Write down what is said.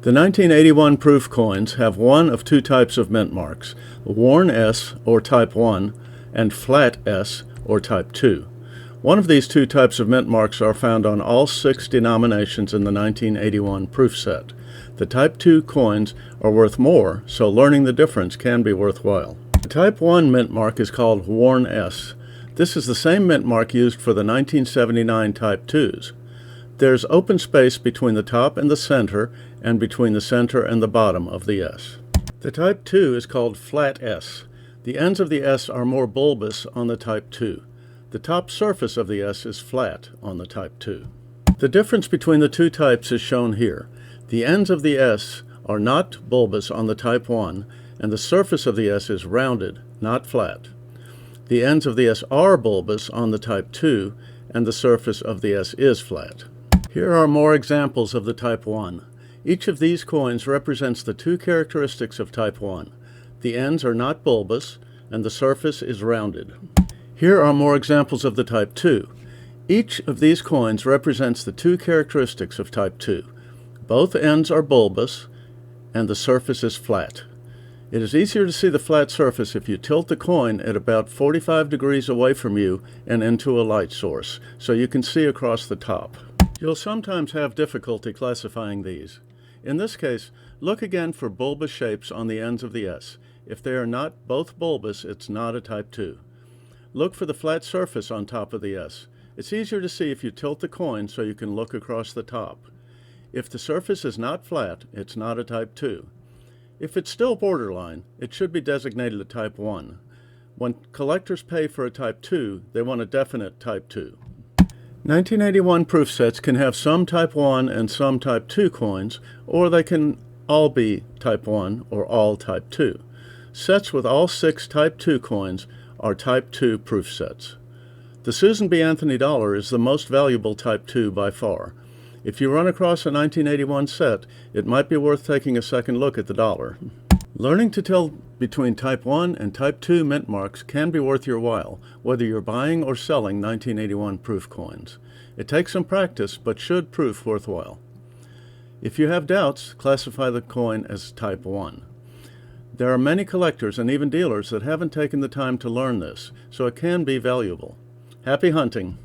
The 1981 proof coins have one of two types of mint marks, worn S or type 1 and flat S or type 2. One of these two types of mint marks are found on all 6 denominations in the 1981 proof set. The type 2 coins are worth more, so learning the difference can be worthwhile. The type 1 mint mark is called worn S. This is the same mint mark used for the 1979 type 2s. There's open space between the top and the center, and between the center and the bottom of the S. The type 2 is called flat S. The ends of the S are more bulbous on the type 2. The top surface of the S is flat on the type 2. The difference between the two types is shown here. The ends of the S are not bulbous on the type 1, and the surface of the S is rounded, not flat. The ends of the S are bulbous on the type 2, and the surface of the S is flat. Here are more examples of the type 1. Each of these coins represents the two characteristics of type 1. The ends are not bulbous, and the surface is rounded. Here are more examples of the type 2. Each of these coins represents the two characteristics of type 2. Both ends are bulbous, and the surface is flat. It is easier to see the flat surface if you tilt the coin at about 45 degrees away from you and into a light source, so you can see across the top. You'll sometimes have difficulty classifying these. In this case, look again for bulbous shapes on the ends of the S. If they are not both bulbous, it's not a type 2. Look for the flat surface on top of the S. It's easier to see if you tilt the coin so you can look across the top. If the surface is not flat, it's not a type 2. If it's still borderline, it should be designated a type 1. When collectors pay for a type 2, they want a definite type 2. 1981 proof sets can have some type 1 and some type 2 coins, or they can all be type 1 or all type 2. Sets with all 6 type 2 coins are type 2 proof sets. The Susan B. Anthony dollar is the most valuable type 2 by far. If you run across a 1981 set, it might be worth taking a second look at the dollar. Learning to tell between type 1 and type 2 mint marks can be worth your while, whether you're buying or selling 1981 proof coins. It takes some practice, but should prove worthwhile. If you have doubts, classify the coin as type 1. There are many collectors and even dealers that haven't taken the time to learn this, so it can be valuable. Happy hunting!